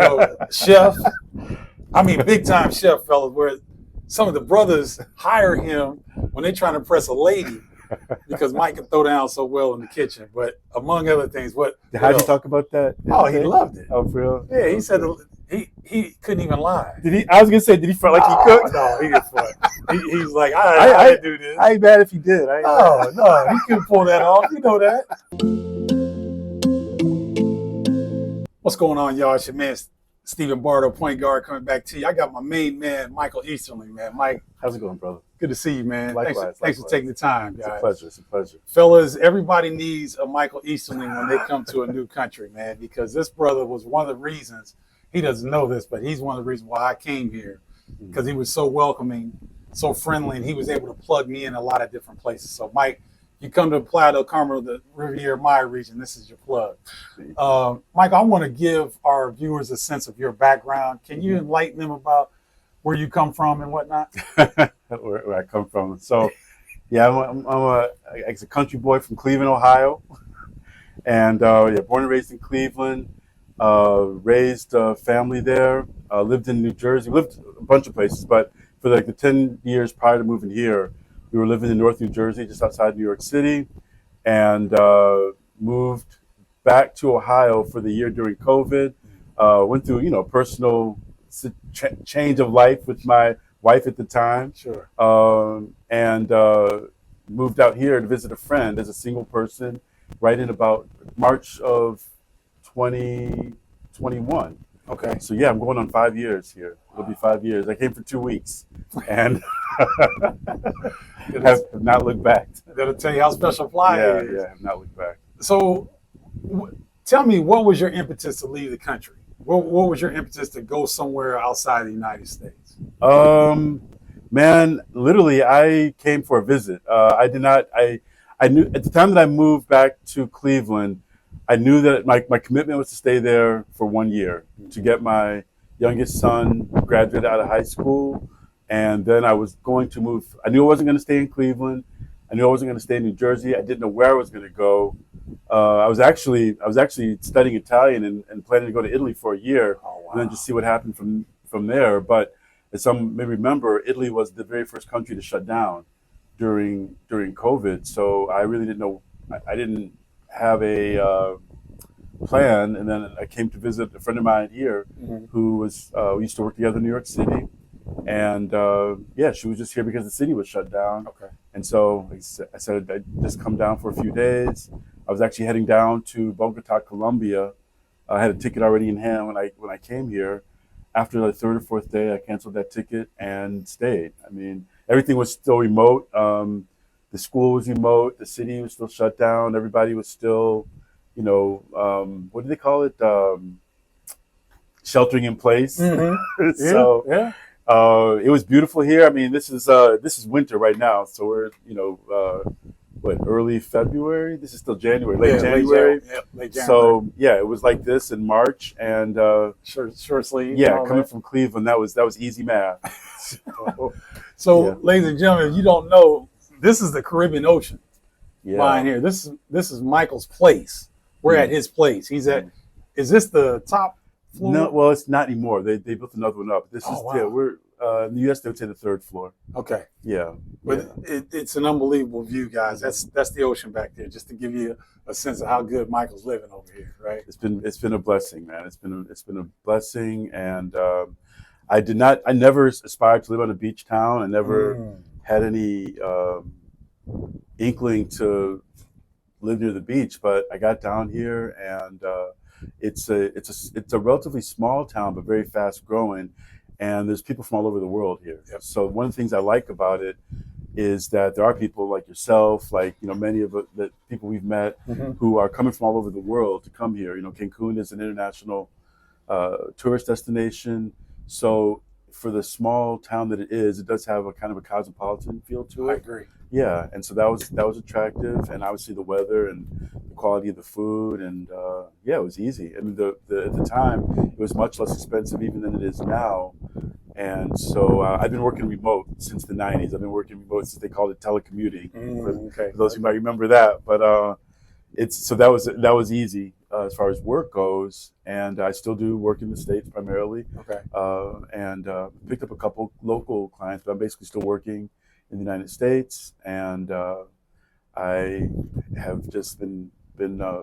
Yo, chef. I mean, big time chef, fellas. Where some of the brothers hire him when they're trying to impress a lady because Mike can throw down so well in the kitchen. But among other things, How did you talk about that? Oh, he loved it. Oh, for real? Yeah, he said he couldn't even lie. Did he? I was gonna say, did he feel like he cooked? No, he didn't feel he's like, I didn't do this. I ain't mad if he did. No, he couldn't pull that off. You know that. What's going on, y'all? It's your man, Stephen Bardo, point guard, coming back to you. I got my main man, Michael Easterling, man. Mike. How's it going, brother? Good to see you, man. Likewise. Thanks for taking the time, guys. It's a pleasure. Fellas, everybody needs a Michael Easterling when they come to a new country, man, because this brother was one of the reasons, he doesn't know this, but he's one of the reasons why I came here, because he was so welcoming, so friendly, and he was able to plug me in a lot of different places. So, Mike, you come to Playa del Carmen, the Riviera Maya region, this is your plug. Mike, I want to give our viewers a sense of your background. Can you enlighten them about where you come from and whatnot? Where I come from. So, yeah, I'm a country boy from Cleveland, Ohio. And born and raised in Cleveland, raised a family there, lived in New Jersey, lived a bunch of places, but for like the 10 years prior to moving here, we were living in North New Jersey, just outside New York City, and moved back to Ohio for the year during COVID. Went through, personal change of life with my wife at the time. Sure. And moved out here to visit a friend as a single person right in about March of 2021. Okay. So yeah, I'm going on 5 years here. It'll be 5 years. I came for 2 weeks and have not looked back. That'll tell you how special Playa is. Yeah, have not looked back. So tell me, what was your impetus to leave the country? What was your impetus to go somewhere outside the United States? Man, literally, I came for a visit. I knew at the time that I moved back to Cleveland, I knew that my commitment was to stay there for 1 year, to get my youngest son graduated out of high school. And then I was going to move. I knew I wasn't going to stay in Cleveland. I knew I wasn't going to stay in New Jersey. I didn't know where I was going to go. I was actually studying Italian and planning to go to Italy for a year. Oh, wow. And then just see what happened from there. But as some may remember, Italy was the very first country to shut down during COVID. So I really didn't know. I didn't have a plan. And then I came to visit a friend of mine here, who was we used to work together in New York City. And she was just here because the city was shut down. Okay. And so I said I'd just come down for a few days. I was actually heading down to Bogota, Colombia. I had a ticket already in hand when I came here. After the third or fourth day, I canceled that ticket and stayed. I mean, everything was still remote. The school was remote. The city was still shut down. Everybody was still, what do they call it? Sheltering in place. Mm-hmm. So yeah. It was beautiful here. I mean, this is winter right now, so we're early February. This is still January, late January. Late January. So yeah, it was like this in March, and short sleeve. yeah, coming from Cleveland, that was easy math. So, ladies and gentlemen, if you don't know, this is the Caribbean Ocean. Behind here. This is Michael's place. We're at his place. He's at. Is this the top floor? No, well, it's not anymore. They built another one up. This is wow. we're in the U.S. They would say the third floor. Okay. Yeah, but it's an unbelievable view, guys. That's the ocean back there. Just to give you a sense of how good Michael's living over here, right? It's been a blessing, man. It's been a blessing, and I never aspired to live on a beach town. I never had any inkling to live near the beach, but I got down here, and it's a relatively small town, but very fast growing. And there's people from all over the world here. Yep. So one of the things I like about it is that there are people like yourself, like many of the people we've met, who are coming from all over the world to come here. Cancun is an international tourist destination. So for the small town that it is, it does have a kind of a cosmopolitan feel to it. I agree. Yeah, and so that was attractive, and obviously the weather and the quality of the food, and it was easy. I mean, at the time it was much less expensive even than it is now, and so I've been working remote since the '90s. I've been working remote since they called it telecommuting. For those who might remember that, but that was easy. as far as work goes, and I still do work in the States primarily, Okay. and picked up a couple local clients, but I'm basically still working in the United States, and I have just been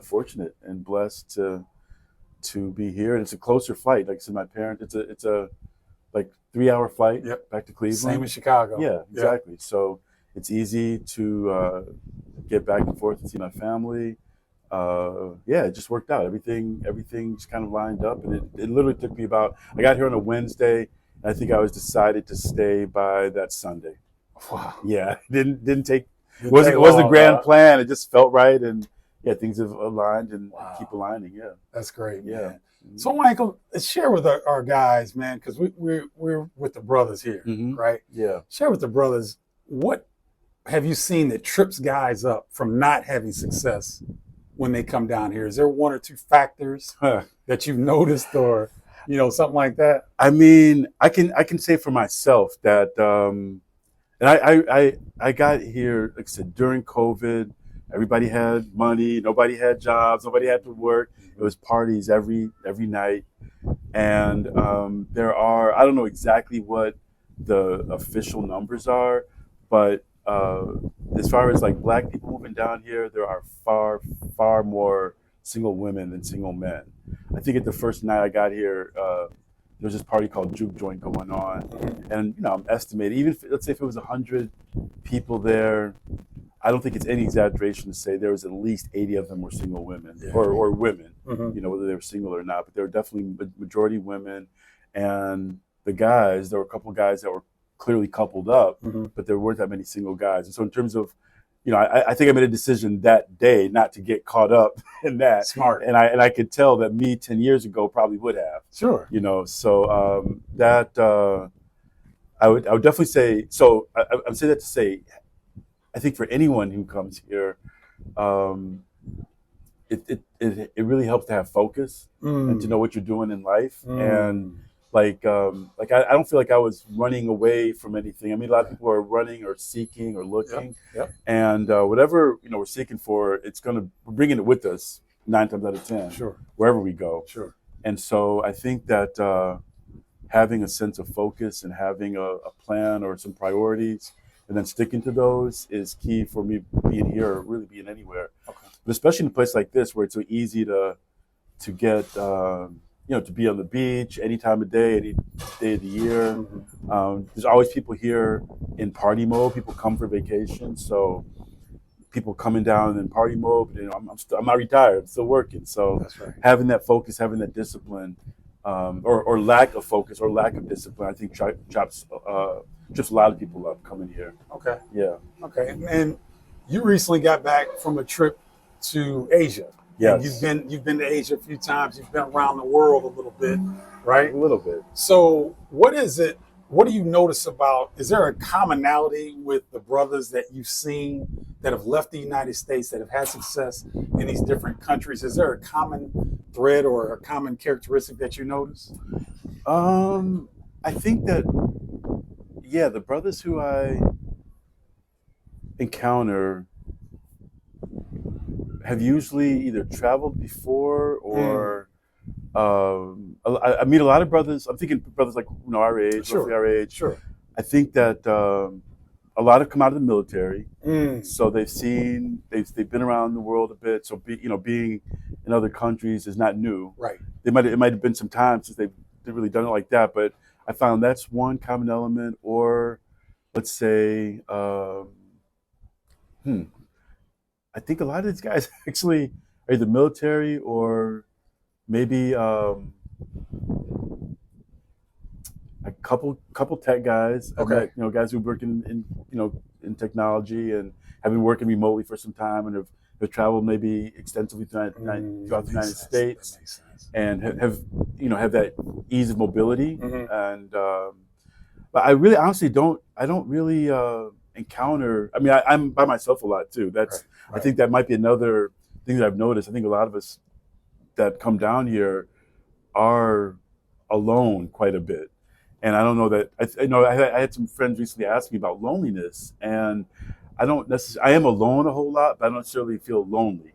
fortunate and blessed to be here. And it's a closer flight. Like I said, my parents, it's a like 3 hour flight Yep. back to Cleveland. Same as Chicago. Yeah, exactly. So it's easy to get back and forth and see my family. Yeah, it just worked out. Everything just kind of lined up, and it literally took me about. I got here on a Wednesday, and I think I was decided to stay by that Sunday. Wow. Yeah, didn't take. It wasn't a grand plan. It just felt right, and yeah, things have aligned and keep aligning. Yeah, that's great. Yeah. Man. So, Michael, share with our guys, man, because we're with the brothers here, right? Yeah. Share with the brothers, what have you seen that trips guys up from not having success when they come down here? Is there one or two factors that you've noticed, or something like that? I mean, I can say for myself that, and I got here, like I said, during COVID. Everybody had money. Nobody had jobs. Nobody had to work. It was parties every night. And there are, I don't know exactly what the official numbers are, but as far as like black people moving down here, there are far more single women than single men. I think at the first night I got here, there was this party called Juke Joint going on. And, I'm estimating, even if, let's say if it was 100 people there, I don't think it's any exaggeration to say there was at least 80 of them were single women or women, whether they were single or not. But there were definitely majority women. And the guys, there were a couple of guys that were clearly coupled up, but there weren't that many single guys. And so in terms of, I think I made a decision that day not to get caught up in that. Smart. And I could tell that me 10 years ago probably would have. Sure. So that I would definitely say, so I'm saying that to say, I think for anyone who comes here, it really helps to have focus and to know what you're doing in life. And I don't feel like I was running away from anything. I mean, a lot of people are running or seeking or looking, and whatever we're seeking for, we're bringing it with us 9 times out of 10, wherever we go. Sure. And so I think that having a sense of focus and having a plan or some priorities, and then sticking to those is key for me being here or really being anywhere. Okay. But especially in a place like this where it's so easy to get, to be on the beach any time of day, any day of the year. There's always people here in party mode. People come for vacation. So people coming down in party mode. I'm not retired. I'm still working. So that's right. Having that focus, having that discipline, or lack of focus or lack of discipline, I think trips a lot of people up coming here. Okay. Yeah. Okay. And you recently got back from a trip to Asia. Yes. And you've been to Asia a few times. You've been around the world a little bit, right? A little bit. So what do you notice is there a commonality with the brothers that you've seen that have left the United States, that have had success in these different countries? Is there a common thread or a common characteristic that you notice? I think that, the brothers who I encounter have usually either traveled before or I meet a lot of brothers. I'm thinking brothers like our age, roughly our age. Sure. I think that a lot have come out of the military, so they've been around the world a bit. So being in other countries is not new. Right. It might have been some time since they've really done it like that, but I found that's one common element. Or let's say, I think a lot of these guys actually are either military or maybe a couple tech guys. Okay. I've met, guys who work in technology and have been working remotely for some time and have traveled maybe extensively throughout the United States. That makes sense. And have that ease of mobility. And but I really honestly don't really encounter. I mean, I'm by myself a lot too. That's right. I think that might be another thing that I've noticed. I think a lot of us that come down here are alone quite a bit. And I don't know that I had some friends recently ask me about loneliness, and I don't necessarily. I am alone a whole lot, but I don't necessarily feel lonely.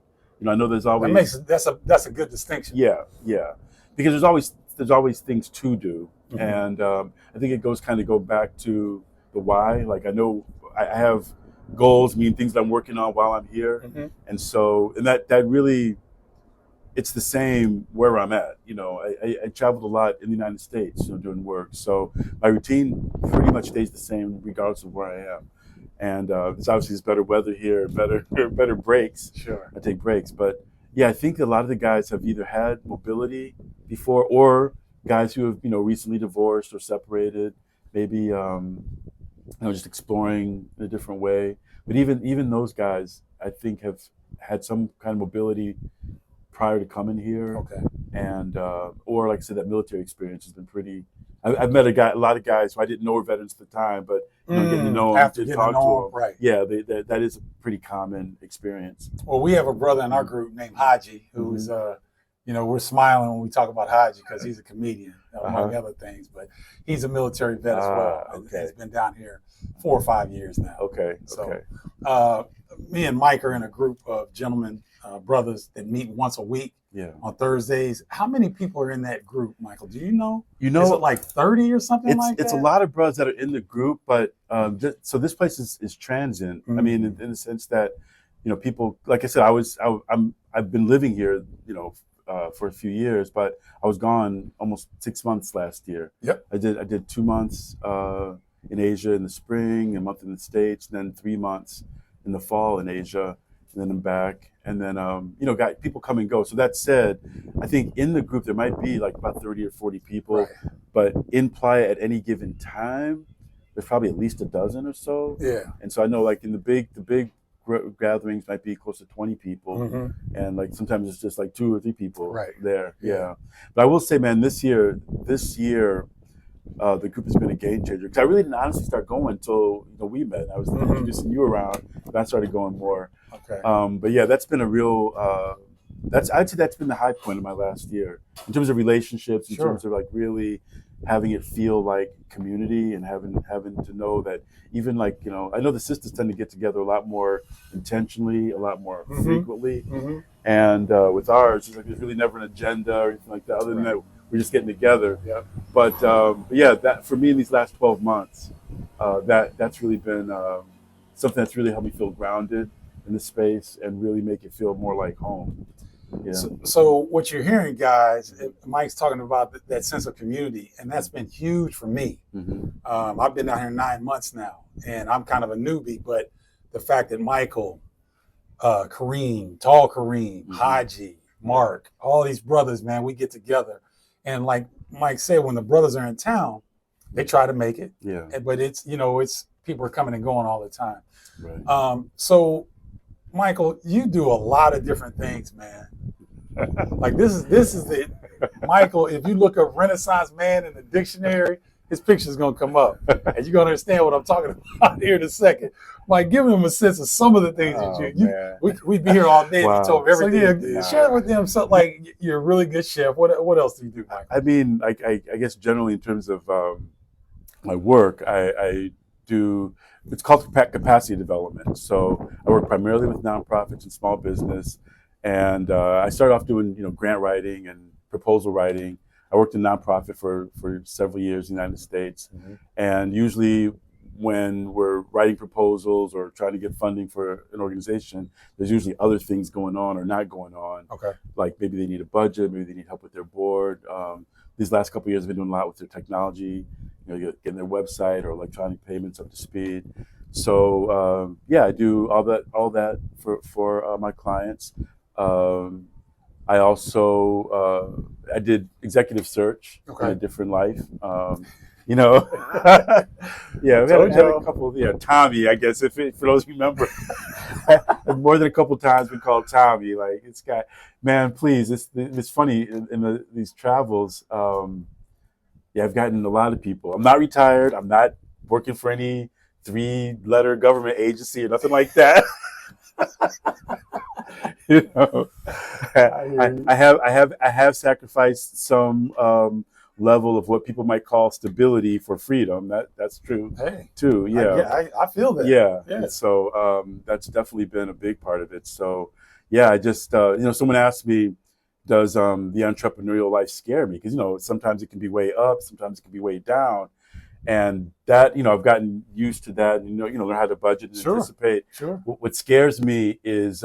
I know there's That always makes that's a good distinction. yeah, because there's always things to do, and I think it kind of go back to the why. Like I know I have goals, things that I'm working on while I'm here, and so that really it's the same where I'm at. I traveled a lot in the United States, doing work, so my routine pretty much stays the same regardless of where I am. And there's obviously better weather here, better breaks. Sure. I take breaks, but yeah, I think a lot of the guys have either had mobility before, or guys who have recently divorced or separated, maybe just exploring in a different way. But even those guys, I think, have had some kind of mobility prior to coming here. Okay. And or like I said, that military experience has been pretty. I've met a lot of guys who I didn't know were veterans at the time, but getting to know them, after to getting talk to know to them, them, right? yeah, that is a pretty common experience. Well, we have a brother in our group named Haji, who's we're smiling when we talk about Haji because he's a comedian, among other things. But he's a military vet as well, and has been down here 4 or 5 years now. Okay. So, me and Mike are in a group of gentlemen, brothers that meet once a week. Yeah. On Thursdays. How many people are in that group, Michael? Do you know? Is it like 30 or something like that? It's a lot of brothers that are in the group, but so this place is transient. I mean, in the sense that people, like I said, I've been living here, for a few years, but I was gone almost 6 months last year. Yep. I did 2 months in Asia in the spring, a month in the States, and then 3 months in the fall in Asia, and then I'm back. And then, got people come and go. So that said, I think in the group there might be like about 30 or 40 people, Right. but in Playa at any given time, there's probably at least a dozen or so. Yeah. And so I know like in the big gatherings might be close to 20 people, and like sometimes it's just like 2 or 3 people there. Yeah. But I will say, man, this year, the group has been a game changer, because I really didn't honestly start going until we met. I was introducing you around, and I started going more. Okay. But yeah, that's been a real. I'd say that's been the high point of my last year in terms of relationships, in terms of like really having it feel like community, and having to know that even like I know the sisters tend to get together a lot more intentionally, a lot more frequently, and with ours, it's like there's really never an agenda or anything like that, other than that we're just getting together. Yep. But yeah, that for me in these last 12 months, that's really been something that's really helped me feel grounded in the space and really make it feel more like home. Yeah. So what you're hearing, guys, Mike's talking about that sense of community, and that's been huge for me. I've been down here 9 months now, and I'm kind of a newbie, but the fact that Michael, Kareem, Tall Kareem, Haji, Mark, all these brothers, man, we get together. And like Mike said, when the brothers are in town, they try to make it. Yeah. But it's people are coming and going all the time. Right. So Michael, you do a lot of different things, man. Like this is the Michael. If you look up Renaissance man in the dictionary, his picture's gonna come up, and you're gonna understand what I'm talking about here in a second. Mike, give them a sense of some of the things that we'd be here all day if you told them everything. So yeah, share with them something like you're a really good chef. What else do you do, Mike? I mean, I guess generally in terms of my work, I do. It's called capacity development. So I work primarily with nonprofits and small business, and I started off doing grant writing and proposal writing. I worked in nonprofit for several years in the United States, and usually when we're writing proposals or trying to get funding for an organization, there's usually other things going on or not going on. Okay. Like maybe they need a budget, maybe they need help with their board. These last couple of years, I've been doing a lot with their technology, getting their website or electronic payments up to speed. So yeah, I do all that for my clients. I also I did executive search in a different life. Yeah, we had a couple of, Tommy, I guess, for those who remember. More than a couple times been called Tommy. Like, this guy, man, please, it's funny in these travels. Yeah, I've gotten a lot of people. I'm not retired. I'm not working for any 3-letter government agency or nothing like that. I have sacrificed some level of what people might call stability for freedom. That's true too. Yeah, I feel that. Yeah. And so that's definitely been a big part of it. So yeah, I just someone asked me, does the entrepreneurial life scare me? Because sometimes it can be way up, sometimes it can be way down, and that I've gotten used to that. And, learn how to budget and Sure. anticipate. Sure. What scares me is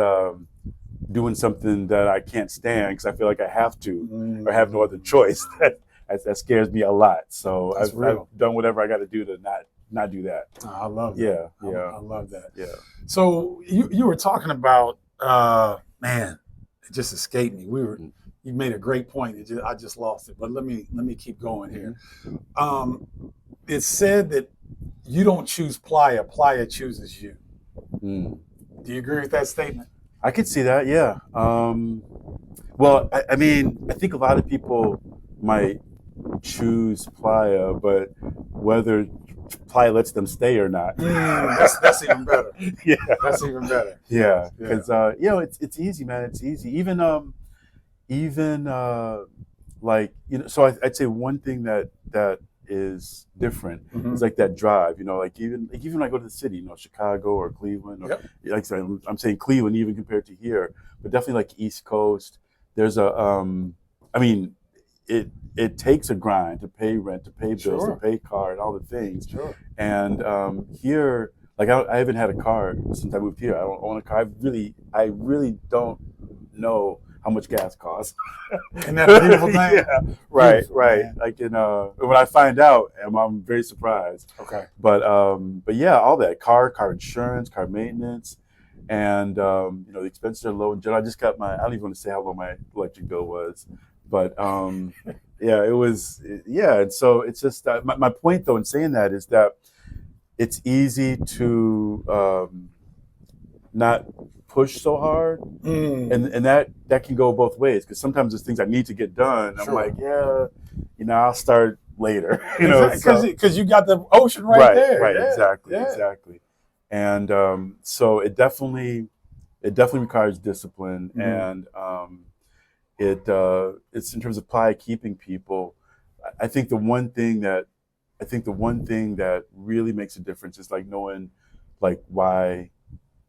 doing something that I can't stand because I feel like I have to or have no other choice. That scares me a lot. So That's I've real. done whatever I got to do to not do that. Oh, I love that. Yeah, yeah, I love that. yeah. So you were talking about man, it just escaped me. You made a great point. I just lost it. But let me keep going here. It's said that you don't choose Playa. Playa chooses you. Mm. Do you agree with that statement? I could see that. Yeah. Well, I mean, I think a lot of people might choose Playa, but whether Playa lets them stay or not. That's even better. Yeah, that's even better. Yeah, because it's easy, man. It's easy. Even like So I'd say one thing that is different is like that drive. Like even when I go to the city, Chicago or Cleveland, or like I said, I'm saying Cleveland even compared to here, but definitely like East Coast. There's I mean, it takes a grind to pay rent, to pay bills, to pay car, and all the things. Sure. And here, like I haven't had a car since I moved here. I don't own a car. I really don't know how much gas costs. Isn't that a beautiful thing? Yeah, right. Man. Like when I find out, I'm very surprised. Okay. But yeah, all that car insurance, car maintenance, and the expenses are low in general. I just got I don't even want to say how low my electric bill was, but yeah, it was. Yeah, and so it's just my point though in saying that is that it's easy to not push so hard, and that can go both ways, because sometimes there's things I need to get done. I'm like, I'll start later, because you got the ocean right there. Right, yeah. exactly. And so it definitely requires discipline, and it's in terms of Playa keeping people. I think the one thing that really makes a difference is like knowing like why.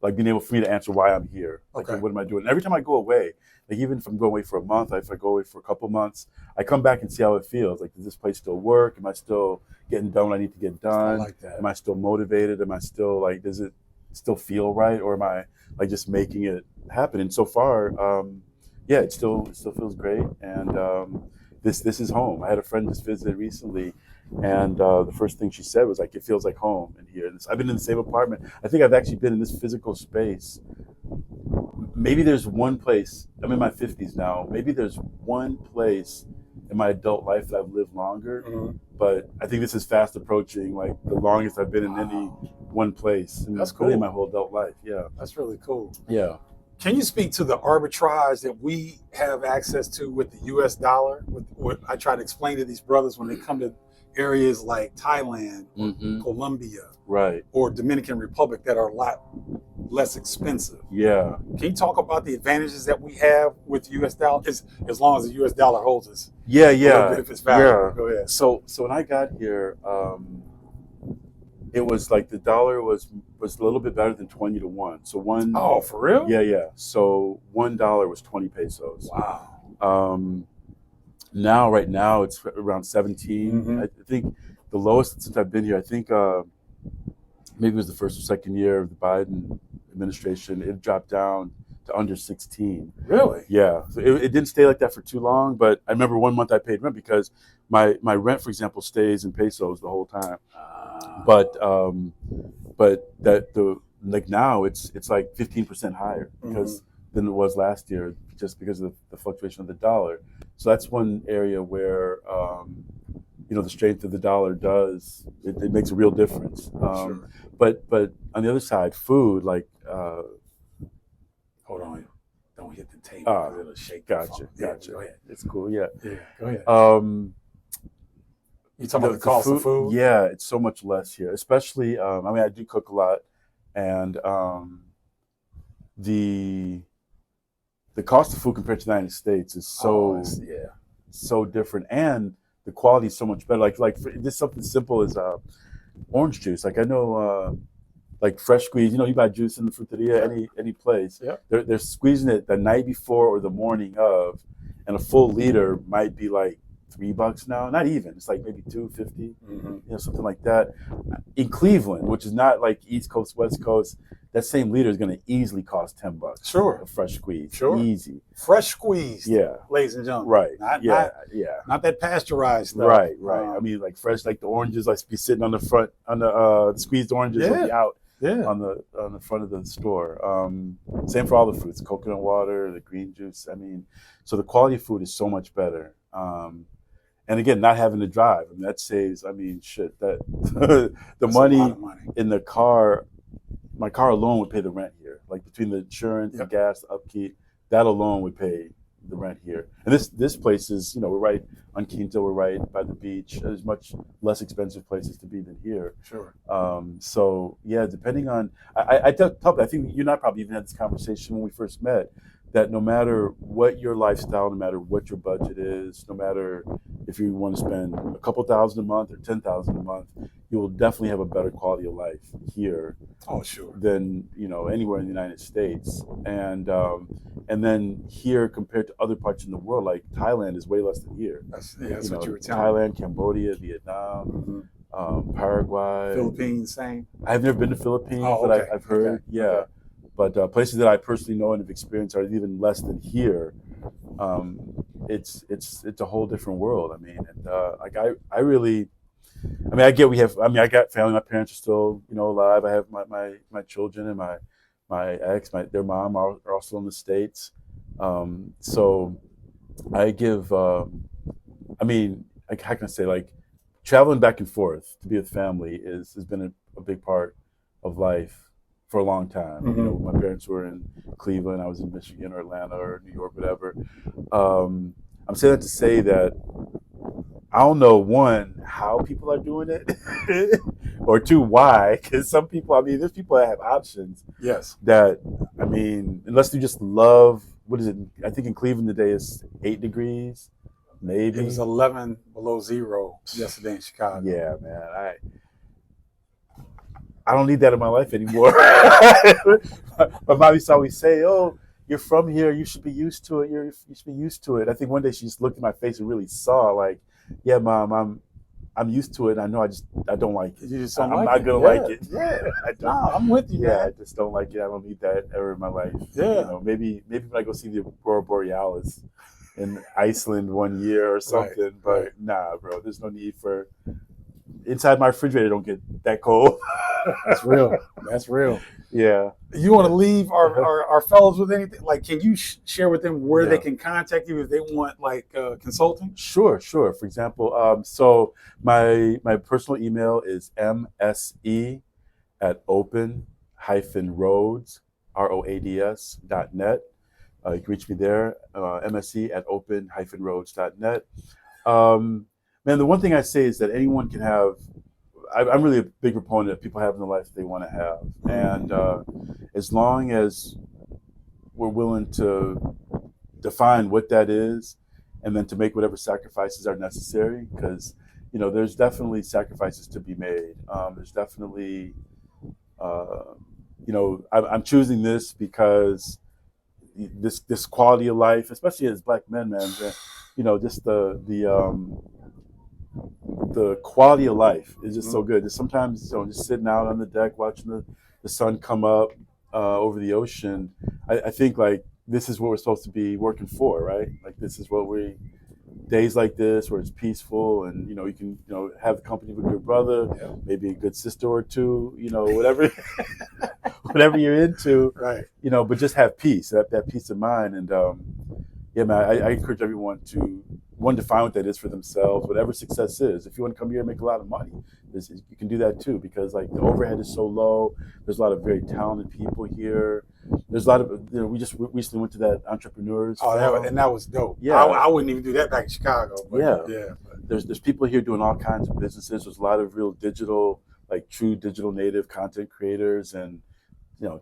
Like being able for me to answer why I'm here. Like, what am I doing? And every time I go away, like even if I'm going away for a month, if I go away for a couple months, I come back and see how it feels. Like, does this place still work? Am I still getting done what I need to get done? I like that. Am I still motivated? Am I still like, does it still feel right? Or am I like just making it happen? And so far, it still feels great. And this is home. I had a friend just visit recently, and the first thing she said was like, it feels like home in here. I've been in the same apartment. I think I've actually been in this physical space. Maybe there's one place, I'm in my 50s now, maybe there's one place in my adult life that I've lived longer, but I think this is fast approaching like the longest I've been in any one place. And that's cool. Really my whole adult life, yeah. That's really cool. Yeah. Can you speak to the arbitrage that we have access to with the U.S. dollar? What I try to explain to these brothers when they come to areas like Thailand, or Colombia, right, or Dominican Republic that are a lot less expensive. Yeah. Can you talk about the advantages that we have with the U.S. dollar, as long as the U.S. dollar holds us? Yeah. If it's valid. Yeah. Go ahead. So when I got here, it was like the dollar was a little bit better than 20 to 1. So one. Oh, for real? Yeah. So $1 was 20 pesos. Wow. Right now it's around 17. I think the lowest since I've been here, I think maybe it was the first or second year of the Biden administration, it dropped down to under 16. Really? Yeah. So it didn't stay like that for too long, but I remember one month I paid rent because my rent, for example, stays in pesos the whole time. But now it's like 15% higher than it was last year, just because of the fluctuation of the dollar. So that's one area where the strength of the dollar it makes a real difference. Sure. But on the other side, food, like hold on, don't hit the table. It'll shake. Gotcha. Go ahead. It's cool. Yeah. Go ahead. You talking about the cost of food? Yeah, it's so much less here. Especially, I do cook a lot, and the cost of food compared to the United States is so different, and the quality is so much better. Like just something simple as orange juice. Like I know like fresh squeeze. You buy juice in the fruteria, any place. Yep. They're squeezing it the night before or the morning of, and a full liter might be like $3 now. Not even. It's like maybe $2.50, something like that. In Cleveland, which is not like East Coast, West Coast, that same liter is going to easily cost $10. Sure. A fresh squeeze. Sure. Easy. Fresh squeezed. Yeah. Ladies and gentlemen. Right. Not that pasteurized stuff. Right. I mean, like fresh, like the oranges, like be sitting on the front, on the squeezed oranges will be out on the front of the store. Same for all the fruits, coconut water, the green juice. I mean, so the quality of food is so much better. And again, not having to drive, I mean, that saves. I mean, shit, that that's money in the car. My car alone would pay the rent here. Like between the insurance, the gas, the upkeep, that alone would pay the rent here. And this place is, we're right on Quinto, we're right by the beach. There's much less expensive places to be than here. Sure. So yeah, depending on, I think you and I probably even had this conversation when we first met, that no matter what your lifestyle, no matter what your budget is, no matter if you want to spend a couple thousand a month or 10,000 a month, you will definitely have a better quality of life here. Oh, sure. Than anywhere in the United States, and then here compared to other parts in the world, like Thailand is way less than here. That's what you were telling me. Thailand, Cambodia, Vietnam, Paraguay, Philippines, same. I've never been to Philippines, but I've heard, But places that I personally know and have experienced are even less than here. It's a whole different world. I mean, and I got family. My parents are still, alive. I have my children and my ex, their mom are also in the States. So I give, how can I say, like traveling back and forth to be with family has been a big part of life for a long time. My parents were in Cleveland. I was in Michigan or Atlanta or New York, whatever. I'm saying that to say that I don't know, one, how people are doing it, or two, why. Because some people, there's people that have options. Yes. That, unless you just love, what is it? I think in Cleveland today is 8 degrees, maybe. It was 11 below zero yesterday in Chicago. Yeah, man. I don't need that in my life anymore. My mom used to always say, "Oh, you're from here. You should be used to it. You should be used to it." I think one day she just looked at my face and really saw, like, "Yeah, Mom, I'm used to it. And I know I don't like it. You just don't I'm like not it. gonna like it. Yeah, I don't. I'm with you. Yeah, man. I just don't like it. I don't need that ever in my life. Yeah. Maybe when I go see the Aurora Borealis in Iceland one year or something. But nah, bro. There's no need for. Inside my refrigerator don't get that cold. That's real. That's real. Yeah. You want to leave our fellows with anything? Like, can you share with them where they can contact you if they want consulting? Sure. For example, so my personal email is mse@open-roads, ROADS.net. You can reach me there, mse@open-roads.net. Man, the one thing I say is that anyone can have. I'm really a big proponent of people having the life they want to have, and as long as we're willing to define what that is, and then to make whatever sacrifices are necessary, because there's definitely sacrifices to be made. There's definitely, I'm choosing this because this quality of life, especially as Black men, man, just the quality of life is just so good. Sometimes, just sitting out on the deck watching the sun come up over the ocean, I think like this is what we're supposed to be working for, right? Like this is what days like this where it's peaceful and you can have the company of a good brother, maybe a good sister or two, whatever whatever you're into, right? But just have peace, that peace of mind. And yeah, man, I encourage everyone to define what that is for themselves, whatever success is. If you want to come here and make a lot of money, you can do that too, because like the overhead is so low. There's a lot of very talented people here. There's a lot of, we just recently went to that entrepreneurs. And that was dope. Yeah. I wouldn't even do that back in Chicago. But yeah. There's people here doing all kinds of businesses. There's a lot of real digital, like true digital native content creators and,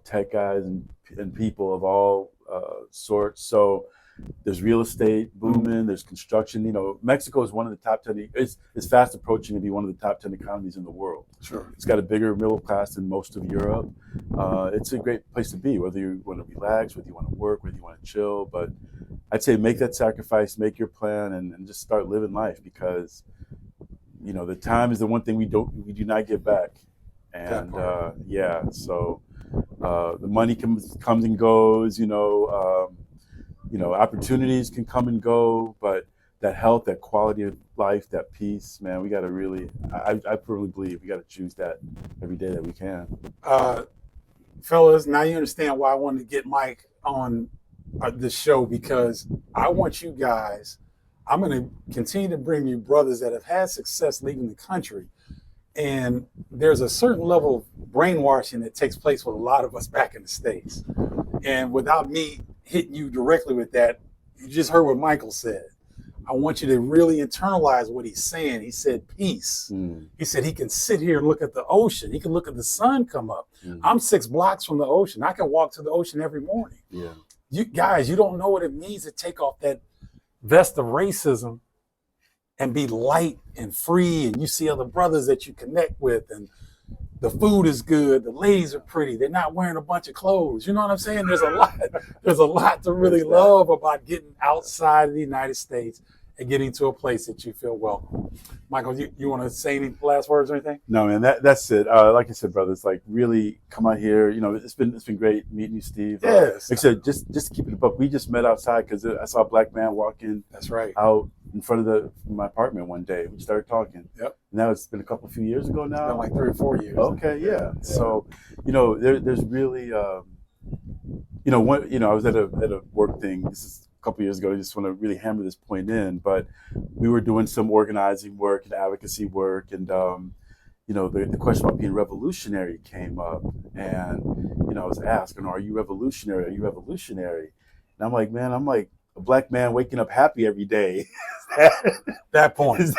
tech guys and people of all sorts. So, there's real estate booming, there's construction. You know, Mexico is one of the top 10. It's fast approaching to be one of the top 10 economies in the world. Sure. It's got a bigger middle class than most of Europe. It's a great place to be, whether you want to relax, whether you want to work, whether you want to chill. But I'd say make that sacrifice, make your plan, and just start living life, because you know the time is the one thing we do not get back. And so the money comes and goes. Opportunities can come and go, but that health, that quality of life, that peace, man, we got to really, I firmly believe we got to choose that every day that we can. Fellas, now you understand why I wanted to get Mike on this show, because I want you guys, I'm going to continue to bring you brothers that have had success leaving the country. And there's a certain level of brainwashing that takes place with a lot of us back in the States. And without me hitting you directly with that, you just heard what Michael said. I want you to really internalize what he's saying. He said peace. He said he can sit here and look at the ocean. He can look at the sun come up. I'm 6 blocks from the ocean. I can walk to the ocean every morning. Yeah. You guys, you don't know what it means to take off that vest of racism and be light and free, and you see other brothers that you connect with, and the food is good, the ladies are pretty, they're not wearing a bunch of clothes. You know what I'm saying? There's a lot to really love about getting outside of the United States and getting to a place that you feel welcome. Michael, you want to say any last words or anything? No, man, that's it. Like I said, brothers, like really come out here. You know, it's been great meeting you, Steve. Yes. Like I said, just keep it a buck. We just met outside because I saw a black man walking. That's right. Out in front of my apartment one day. We started talking. Yep. Now it's been a few years ago now. It's been like 3 or 4 years. Okay, yeah. So, there's really, I was at a work thing. This is a couple years ago. I just want to really hammer this point in. But we were doing some organizing work and advocacy work, and the question about being revolutionary came up, and I was asked, are you revolutionary? Are you revolutionary? And I'm like, man, a black man waking up happy every day. That point. Does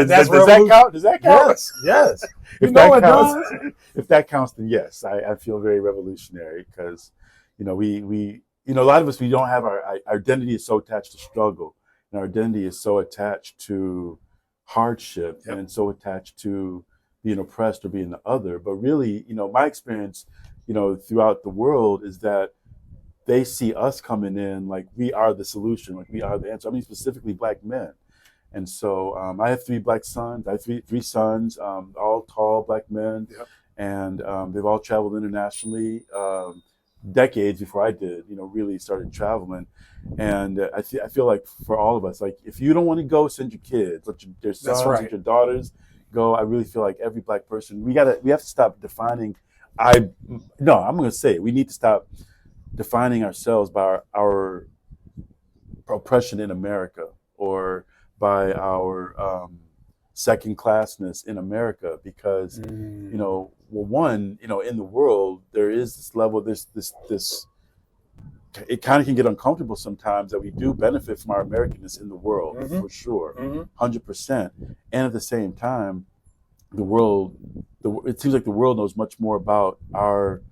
that count? Does that count? Yes. If that counts, then yes, I feel very revolutionary, because, we a lot of us, we don't have our identity is so attached to struggle, and our identity is so attached to hardship, and so attached to being oppressed or being the other. But really, my experience, throughout the world is that they see us coming in like we are the solution, like we are the answer. I mean, specifically black men. And so I have 3 black sons. I have three sons, all tall black men. Yep. And they've all traveled internationally decades before I did, really started traveling. And I feel like for all of us, like if you don't want to go, send your kids, let your sons, let your daughters go. I really feel like every black person, we have to stop defining. I'm going to say it. We need to stop defining ourselves by our oppression in America, or by our second classness in America, because in the world there is this level, this it kind of can get uncomfortable sometimes that we do benefit from our Americanness in the world, for sure, 100%. And at the same time, it seems like the world knows much more about our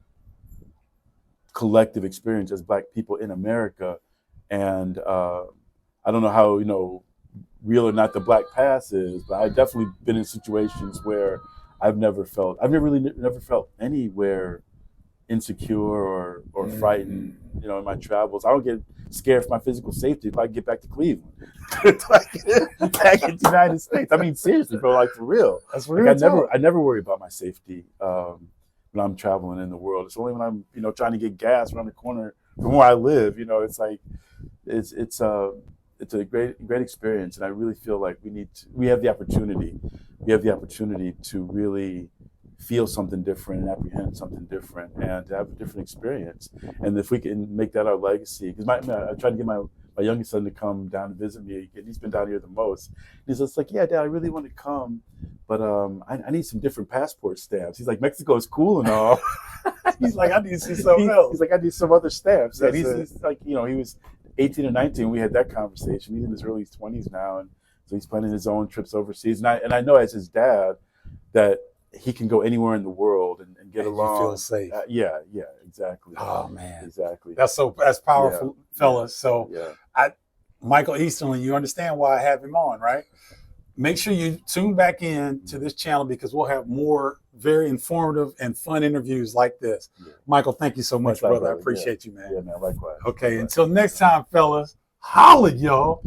collective experience as black people in America. And I don't know how, real or not the black past is, but I've definitely been in situations where I've never felt anywhere insecure or frightened, in my travels. I don't get scared for my physical safety if I get back to Cleveland. Back in the United States. I mean, seriously, bro, like for real. That's real. I never worry about my safety when I'm traveling in the world. It's only when I'm, trying to get gas around the corner from where I live. It's like it's a great experience, and I really feel like we have the opportunity to really feel something different and apprehend something different, and to have a different experience. And if we can make that our legacy, because I tried to get my youngest son to come down to visit me. He's been down here the most. He's just like, yeah, Dad, I really want to come, but I need some different passport stamps. He's like, Mexico is cool and all. He's like, I need to see something else. He's like, I need some other stamps. And he's like, he was 18 or 19 when we had that conversation. He's in his early 20s now, and so he's planning his own trips overseas. And I know as his dad that he can go anywhere in the world and get And you along. feel safe. Yeah, exactly. Oh man, Exactly. that's powerful, fellas. So Yeah. Michael Easterling, you understand why I have him on, right? Make sure you tune back in to this channel because we'll have more very informative and fun interviews like this. Yeah. Michael, thank you so much, Thanks, brother. I brother. appreciate you, man. Yeah, man. Likewise. Okay, Likewise. until next time, fellas, holla, y'all.